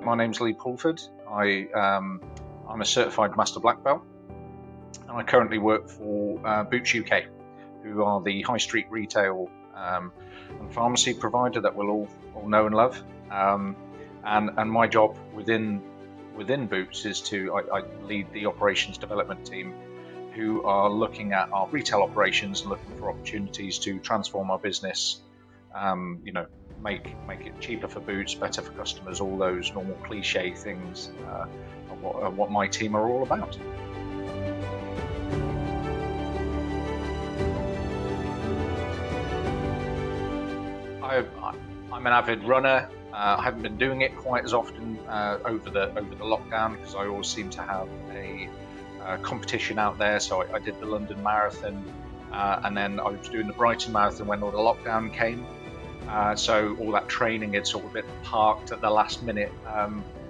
My name's Lee Pulford. I'm a certified Master Black Belt, and I currently work for Boots UK, who are the high street retail and pharmacy provider that we'll all know and love. And my job within Boots is I lead the operations development team, who are looking at our retail operations and looking for opportunities to transform our business. Make it cheaper for Boots, better for customers, all those normal cliche things are what my team are all about. I'm an avid runner. I haven't been doing it quite as often over the lockdown, because I always seem to have a competition out there. So I did the London Marathon, and then I was doing the Brighton Marathon when all the lockdown came. So all that training had sort of been parked at the last minute.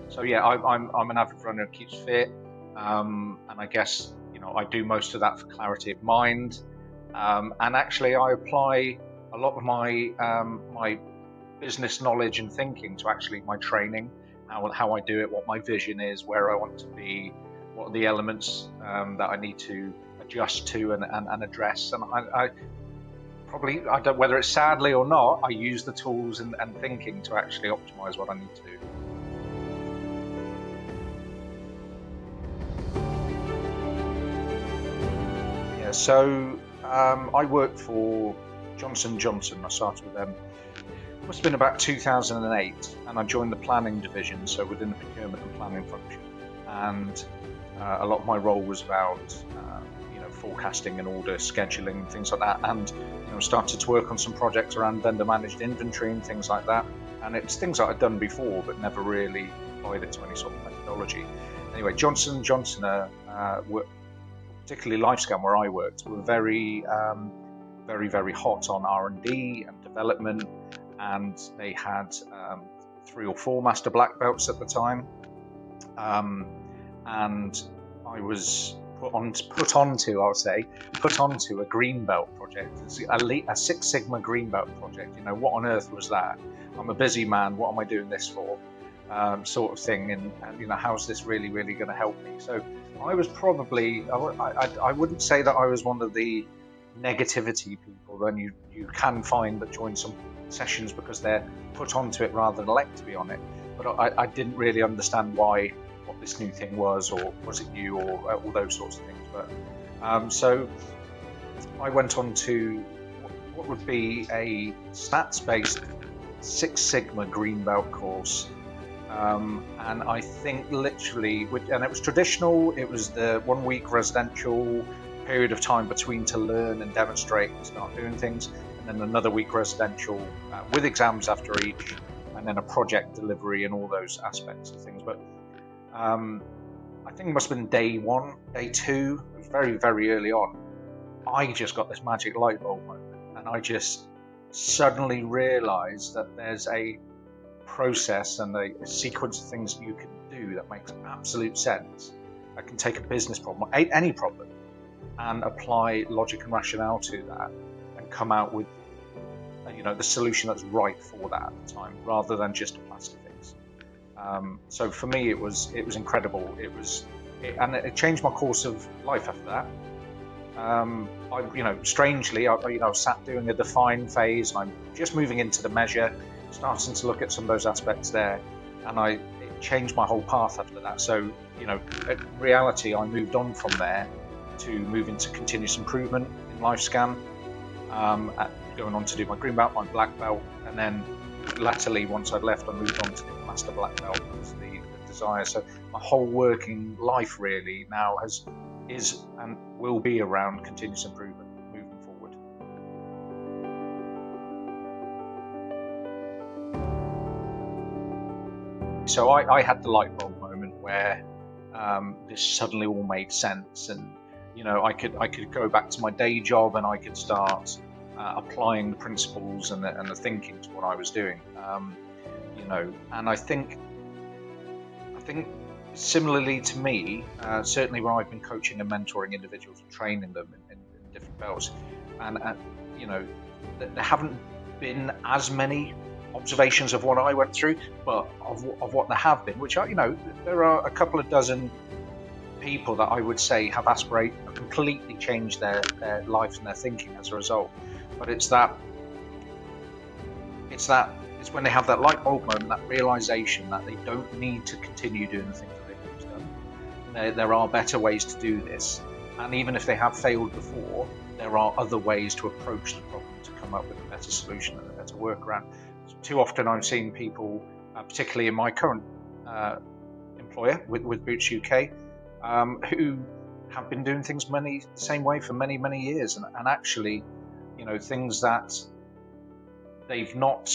So yeah, I'm an avid runner who keeps fit, and I guess I do most of that for clarity of mind. And actually, I apply a lot of my business knowledge and thinking to actually my training, how I do it, what my vision is, where I want to be, what are the elements that I need to adjust to and address. And I don't, whether it's sadly or not, I use the tools and thinking to actually optimize what I need to do. Yeah, so I work for Johnson & Johnson. I started with them, it must have been about 2008, and I joined the planning division, so within the procurement and planning function. And a lot of my role was about forecasting and order scheduling and things like that, and started to work on some projects around vendor managed inventory and things like that. And it's things that I'd done before but never really applied it to any sort of methodology. Anyway, Johnson & Johnson, particularly LifeScan where I worked, were very hot on R&D and development, and they had 3 or 4 Master Black Belts at the time, and I was put onto a green belt project, a Six Sigma green belt project. What on earth was that? I'm a busy man, what am I doing this for? Sort of thing, and how's this really going to help me? So I was probably, I wouldn't say that I was one of the negativity people. Then you can find that join some sessions because they're put onto it rather than elect to be on it. But I didn't really understand what this new thing was, or was it new, or all those sorts of things. But so I went on to what would be a stats-based Six Sigma green belt course, and I think literally, and it was traditional. It was the 1 week residential period of time between to learn and demonstrate and start doing things, and then another week residential with exams after each, and then a project delivery and all those aspects of things. But I think it must have been day 1, day 2, it was very early on. I just got this magic light bulb moment, and I just suddenly realized that there's a process and a sequence of things you can do that makes absolute sense. I can take a business problem, any problem, and apply logic and rationale to that, and come out with the solution that's right for that at the time, rather than just a plastic fix. So for me, it was incredible. And it changed my course of life after that. Strangely, I sat doing a define phase, and I'm just moving into the measure, starting to look at some of those aspects there, and it changed my whole path after that. So in reality, I moved on from there to move into continuous improvement in LifeScan, going on to do my green belt, my black belt, and then latterly, once I'd left, I moved on to the Master Black Belt as the desire. So my whole working life really now is and will be around continuous improvement moving forward. So I had the light bulb moment where this suddenly all made sense, and I could go back to my day job, and I could start applying the principles and the thinking to what I was doing. And I think similarly to me, certainly when I've been coaching and mentoring individuals and training them in different belts, and there haven't been as many observations of what I went through, but of what there have been, which are, there are a couple of dozen people that I would say have completely changed their life and their thinking as a result. But it's when they have that light bulb moment, that realization that they don't need to continue doing the things that they've always done. There are better ways to do this, and even if they have failed before, there are other ways to approach the problem to come up with a better solution and a better workaround. Too often I've seen people, particularly in my current employer with Boots UK, who have been doing things the same way for many, many years, and actually, things that they've not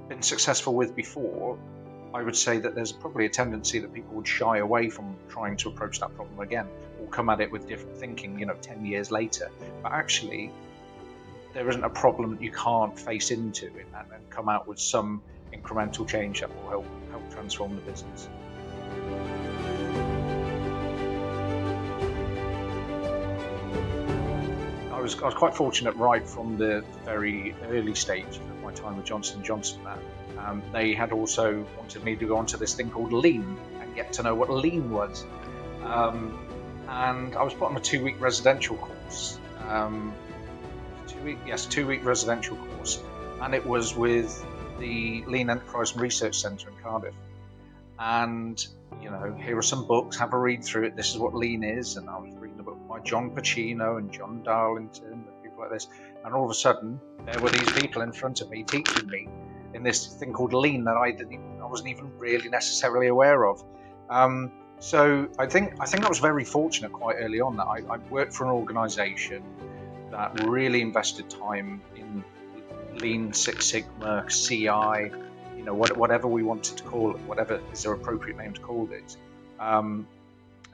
been successful with before. I would say that there's probably a tendency that people would shy away from trying to approach that problem again, or come at it with different thinking, 10 years later. But actually, there isn't a problem that you can't face into and come out with some incremental change that will help transform the business. I was quite fortunate right from the very early stage of my time with Johnson & Johnson that they had also wanted me to go onto this thing called Lean and get to know what Lean was. And I was put on a 2-week residential course. 2-week residential course, and it was with the Lean Enterprise and Research Centre in Cardiff. And here are some books, have a read through it, this is what Lean is. And I was reading a book by John Pacino and John Darlington and people like this, and all of a sudden there were these people in front of me teaching me in this thing called Lean that I wasn't even really necessarily aware of. So I think I was very fortunate quite early on that I worked for an organisation that really invested time in Lean, Six Sigma, CI, whatever we wanted to call it, whatever is their appropriate name to call it.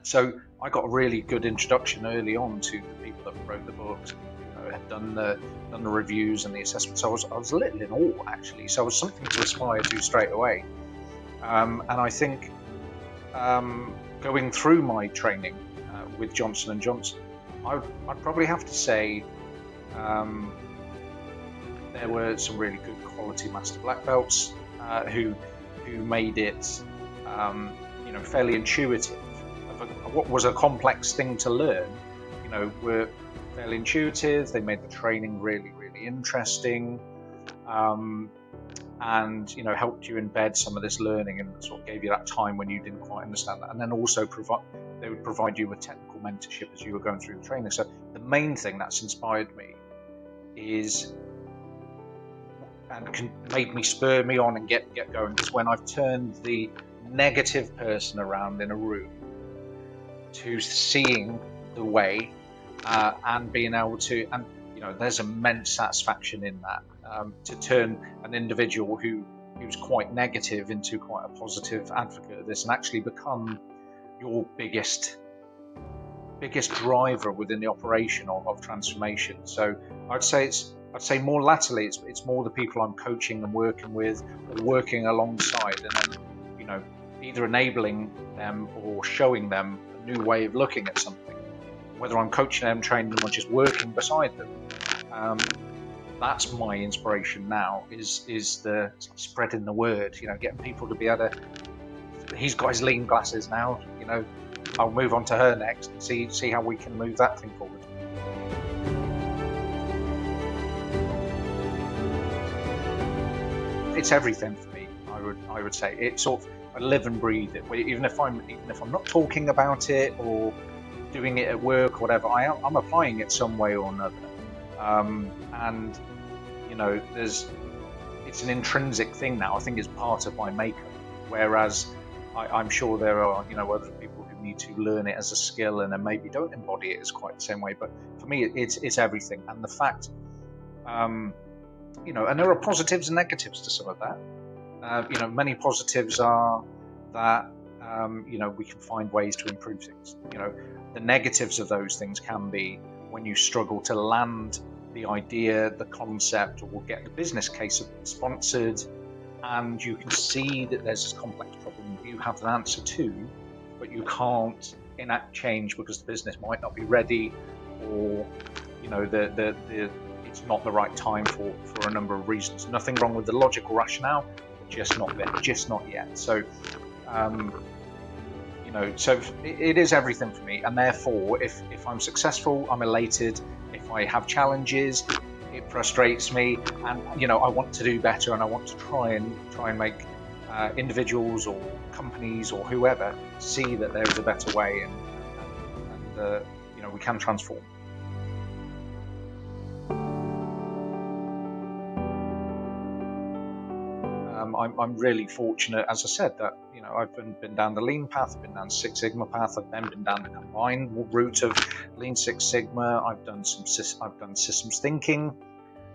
So I got a really good introduction early on to the people that wrote the books, had done the reviews and the assessments. So I was a little in awe, actually. So it was something to aspire to straight away. And I think going through my training with Johnson & Johnson, I'd probably have to say there were some really good quality master black belts who made it fairly intuitive. What was a complex thing to learn, were fairly intuitive. They made the training really, really interesting, and helped you embed some of this learning, and sort of gave you that time when you didn't quite understand that. And then also they would provide you with technical mentorship as you were going through the training. So the main thing that's inspired me made me spur me on and get going is when I've turned the negative person around in a room to seeing the way and being able to, and there's immense satisfaction in that, to turn an individual who's quite negative into quite a positive advocate of this and actually become your biggest driver within the operation of transformation. So I'd say more latterly it's more the people I'm coaching and working with or working alongside, and then either enabling them or showing them a new way of looking at something, whether I'm coaching them, training them, or just working beside them. That's my inspiration now, is the spreading the word, getting people to be able to, he's got his Lean glasses now, I'll move on to her next and see how we can move that thing forward. It's everything for me. I would say it's sort of, I live and breathe it. Even if I'm not talking about it or doing it at work or whatever, I'm applying it some way or another. And it's an intrinsic thing now. I think it's part of my makeup. Whereas I'm sure there are other people who need to learn it as a skill and then maybe don't embody it as quite the same way. But for me, it's everything. And the fact, and there are positives and negatives to some of that. Many positives are that we can find ways to improve things. The negatives of those things can be when you struggle to land the idea, the concept, or get the business case sponsored, and you can see that there's this complex problem you have an answer to, but you can't enact change because the business might not be ready, or the it's not the right time for a number of reasons. Nothing wrong with the logical rationale, just not yet. So so it is everything for me, and therefore if I'm successful, I'm elated. If I have challenges, it frustrates me, and I want to do better, and I want to try and make individuals or companies or whoever see that there is a better way, and we can transform. I'm really fortunate, as I said, that I've been down the Lean path, I've been down the Six Sigma path, I've then been down the combined route of Lean Six Sigma. I've done systems thinking,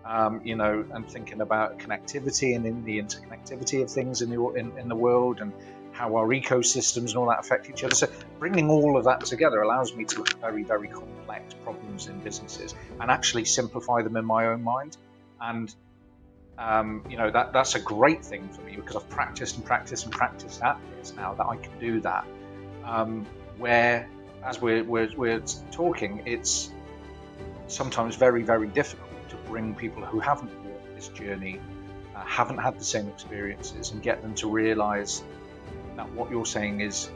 and thinking about connectivity and in the interconnectivity of things in the world, and how our ecosystems and all that affect each other. So bringing all of that together allows me to look at very, very complex problems in businesses and actually simplify them in my own mind. And that's a great thing for me, because I've practiced at this now, that I can do that. Where, as we're talking, it's sometimes very, very difficult to bring people who haven't walked this journey, haven't had the same experiences, and get them to realise that what you're saying is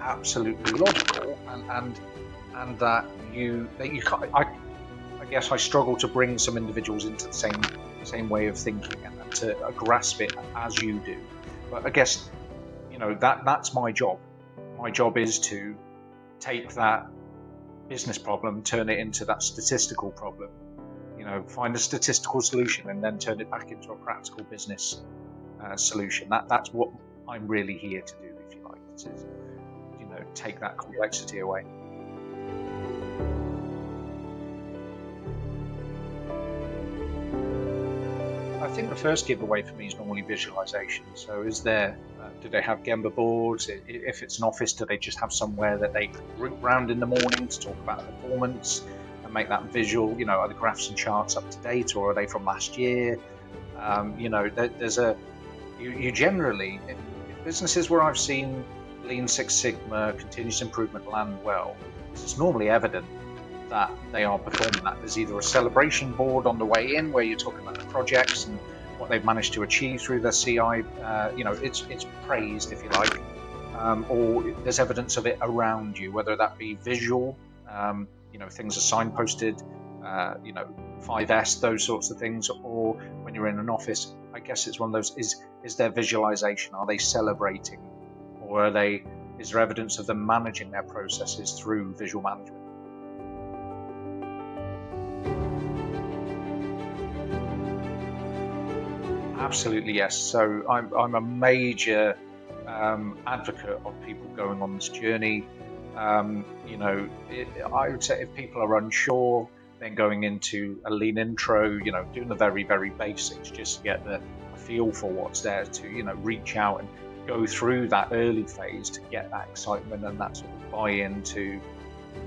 absolutely logical, and that you can't. I guess I struggle to bring some individuals into the same way of thinking and to grasp it as you do. But I guess that's my job. My job is to take that business problem, turn it into that statistical problem, find a statistical solution, and then turn it back into a practical business solution. That's what I'm really here to do, if you like. Is take that complexity away. I think the first giveaway for me is normally visualization. So do they have Gemba boards? If it's an office, do they just have somewhere that they group round in the morning to talk about performance and make that visual? Are the graphs and charts up to date, or are they from last year? You generally, if businesses where I've seen Lean Six Sigma, continuous improvement land well, it's normally evident that they are performing that. There's either a celebration board on the way in where you're talking about the projects and what they've managed to achieve through their CI. It's praised, if you like, or there's evidence of it around you, whether that be visual, things are signposted, 5S, those sorts of things, or when you're in an office, I guess it's one of those, is there visualization? Are they celebrating, or is there evidence of them managing their processes through visual management? Absolutely, yes. So I'm a major advocate of people going on this journey. I would say if people are unsure, then going into a lean intro, doing the very, very basics, just to get the feel for what's there, to reach out and go through that early phase to get that excitement and that sort of buy-in to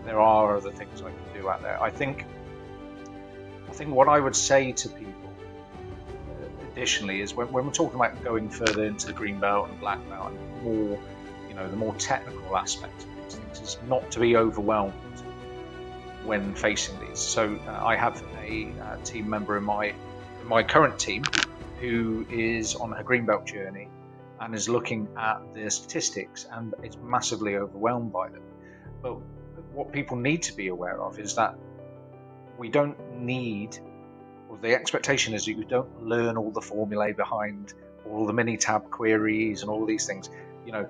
there are other things I can do out there. I think what I would say to people additionally is when we're talking about going further into the green belt and black belt and more, the more technical aspects of these things, is not to be overwhelmed when facing these. So I have a team member in my current team who is on a green belt journey and is looking at the statistics, and it's massively overwhelmed by them. But what people need to be aware of is that we don't need, or the expectation is that you don't learn all the formulae behind all the mini tab queries and all these things. The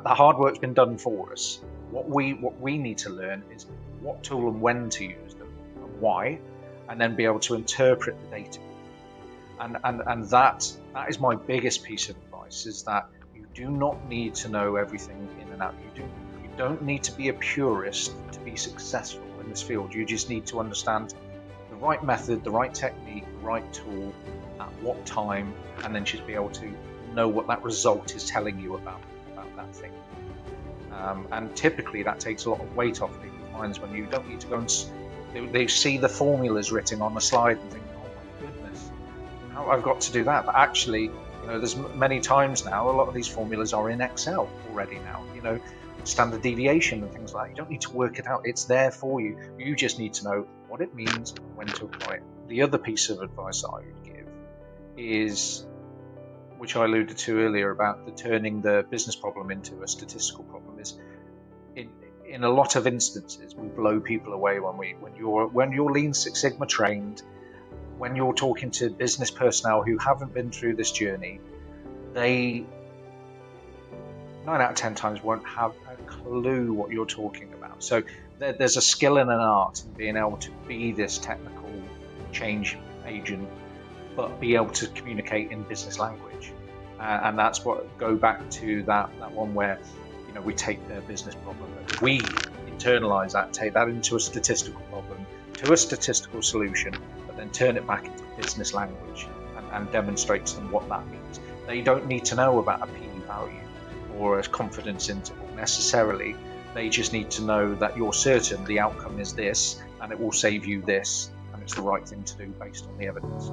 hard work's been done for us. What we need to learn is what tool and when to use them and why, and then be able to interpret the data. And that is my biggest piece of advice, is that you do not need to know everything in and out. You don't need to be a purist to be successful in this field. You just need to understand the right method, the right technique, the right tool, at what time, and then just be able to know what that result is telling you about that thing. And typically that takes a lot of weight off people's minds when you don't need to go and they see the formulas written on the slide and think, oh my goodness, how I've got to do that. But actually, there's many times now, a lot of these formulas are in Excel already now, standard deviation and things like that. You don't need to work it out. It's there for you. You just need to know what it means, when to apply it. the other piece of advice that I would give is, which I alluded to earlier, about the turning the business problem into a statistical problem, is in a lot of instances we blow people away when you're Lean Six Sigma trained, when you're talking to business personnel who haven't been through this journey. They 9 out of 10 times won't have a clue what you're talking about. So there's a skill and an art in being able to be this technical change agent, but be able to communicate in business language. And that's what, go back to that one where, you know, we take the business problem, we internalize that, take that into a statistical problem, to a statistical solution, but then turn it back into business language and demonstrate to them what that means. They don't need to know about a P value or a confidence interval necessarily. They just need to know that you're certain the outcome is this, and it will save you this, and it's the right thing to do based on the evidence.